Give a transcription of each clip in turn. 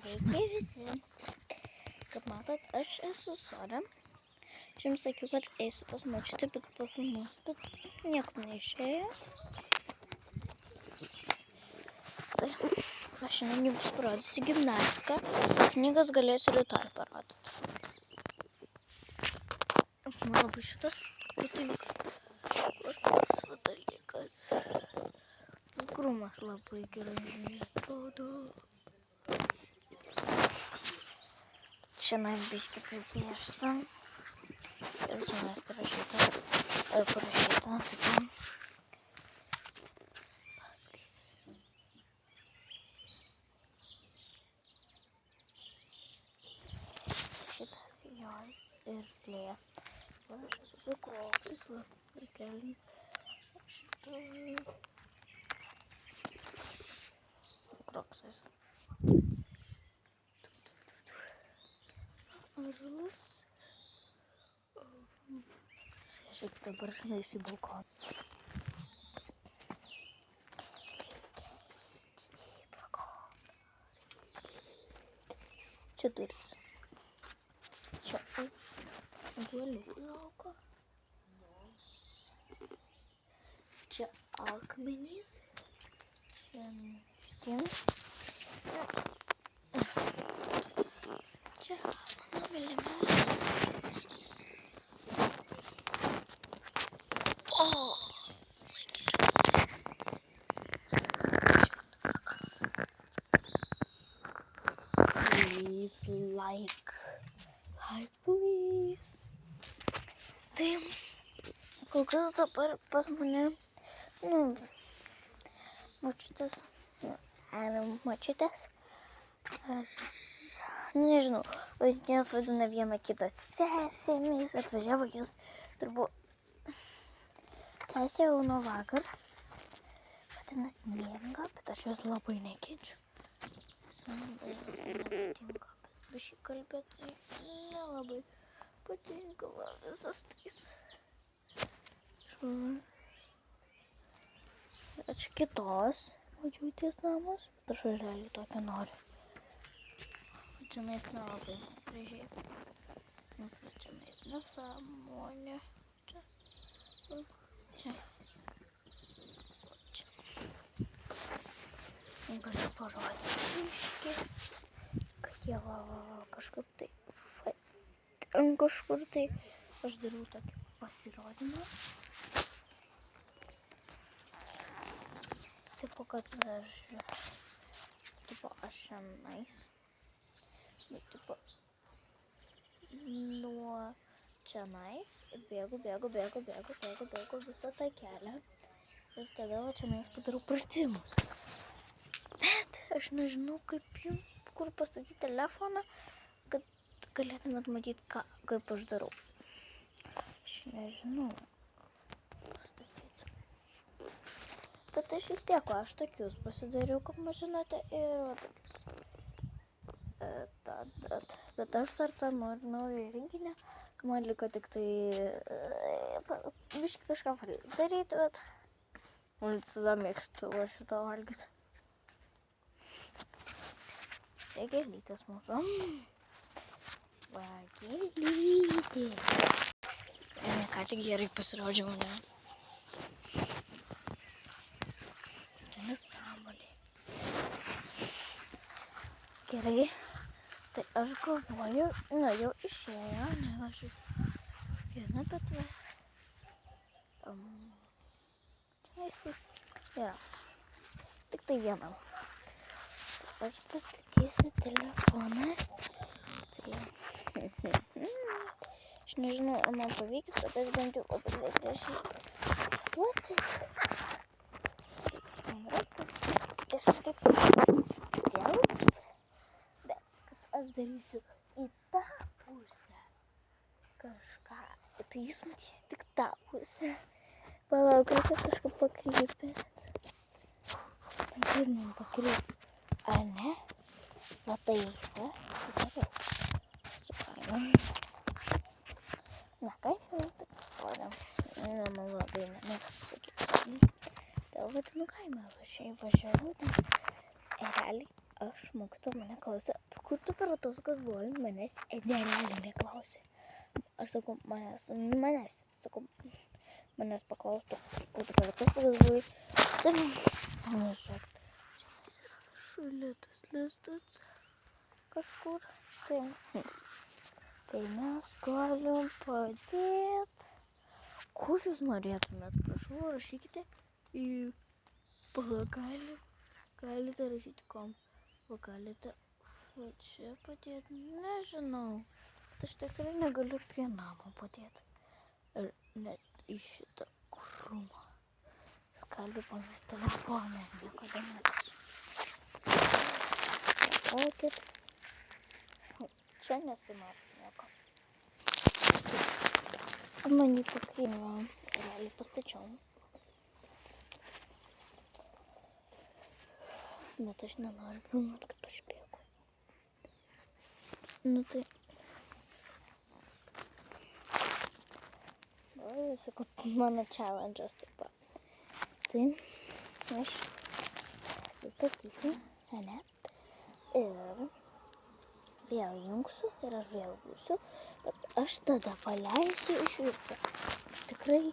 Sveiki visi. Kaip matot, aš esu sode. Aš jums sakiau, kad eisiu pas močiutę, bet pafilmuosiu, bet niekur neišėjo. Tai aš šiandien jums parodysiu gimnastiką. Knygas galėsiu rytoj parodyti. Man labai šitas patinka. Tas dalykas. Tas krūmas labai gražiai atrodo. Čia mes biškį pripiešta. Ir čia mes parašyta. Tokia. Šitą jos ir lėja. Aš esu su kroksis, ir kelnis. Šitą kroksis. Ąžuolas. Šiek dabar žinais į balkoną. Čia durys. Čia gėlių lauko. Čia akmenys. Čia šitiems. Čia mano mylimiausias. O, please like please. Tai kol kas dabar pas mane, močiutės, aš nežinau, jos vadina vieną kitą sesėmis, atvažiavo jos turbūt sesė jau nuo vakar, vadinasi neringa, bet aš jos labai nekenčiu. Man nepatinka, bet šį kalbėti nelabai patinka visas tais. Čia kitos močiutės namas, bet aš realiai tokio noriu. Čianais nelabai gražiai, nes va čianais nesąmonė. Čia. Galiu parodyti, kad jie kažkaip tai kažkur tai aš darau tokį pasirodymą. Tipo, kad aš šiandien nuo čianais bėgu visą tą kelią ir tada va čianais padarau pratimus. Bet aš nežinau, kur pastatyti telefoną, kad galėtumėt matyti, kaip aš darau. Aš nežinau. Bet aš vis tiek, aš tokius pasidariau, kaip man žinote, ir tokius. Bet aš dar tą noriu naują įrenginį, man liko tik tai biškį kažką daryti, bet man visada mėgstu šitą valgyti. Čia gėlytės mūsų. Va, gėlytė. Ne, ką tik gerai pasirodžiau, ne? Čia nesąmonė. Gerai. Tai aš galvoju, jau išėjo, ne, aš vis viena, bet čia taip yra. Tik tai viena. Aš pastatysiu telefoną. Tai aš nežinau, ar man pavyks, bet aš bent jau labai gražiai duoti. Kažkaip gelbs. Bet aš darysiu į tą pusę kažką. Tai jūs matysit tik tą pusę. Palauk, reikia kažką pakrypti. Tai kaip man pakrypti? Ar ne? Va taip, va. Geriau. Su kaime. Na, kaime, tik sodėm. Man labai nemėgstu sakyti. Tai vadinu kaime. Aš važiavau ten. Realiai aš mokytoja mane klausė, kur tu per atostogas buvai, manęs nerealiai neklausė. Aš sakau, manęs paklaustų, kur tu per atostogas buvai. Tai, žiūrėk, čia mes yra šalia tas lizdas kažkur. Tai mes galim padėti. Kur jūs norėtumėt, prašau, rašykite į galite rašyti kom. Galite čia padėti, nežinau. Bet aš tikrai negaliu prie namo padėti. Ir net į šitą krūmą. Skalbiu pamis telefoną, niekada nedasiu. Palaukit. Čia nesimato nieko. Man jį pakrymo, realiai pastačiau. Bet aš nenoriu filmuoti, kaip aš bėgu. Nu tai... Sakau, mano challenge'as taip pat. Tai aš sustatysiu, ne? Ir vėl jungsiu ir aš vėl būsiu. Bet aš tada paleisiu iš viso. Tikrai.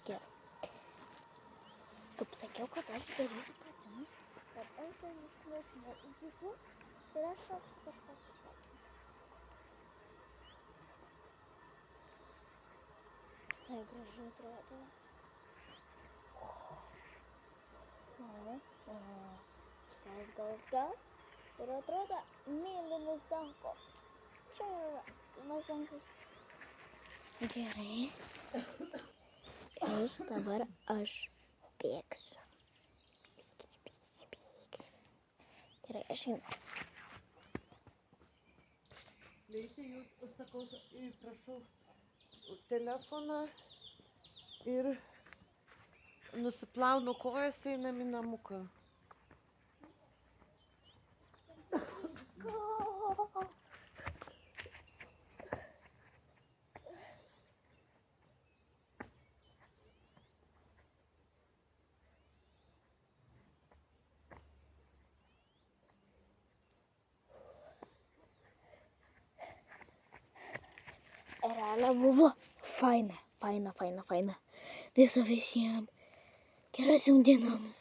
Gerai. Kaip sakiau, kad aš darysiu pratimus. Bet aš darysiu įvykių ir aš šoksiu kažkokį šokį. Visai gražu atrodo. Gal. Ir atrodo mėlynas dangus. Čia yra mėlynas dangus. Gerai. Ir dabar aš bėgsiu. Gerai, aš einu. Leitė, jūs sakau, prašau telefoną ir nusiplaunu kojas, einam į namuką. Realiai buvo faina. Viso visiems. Geros jums dienoms.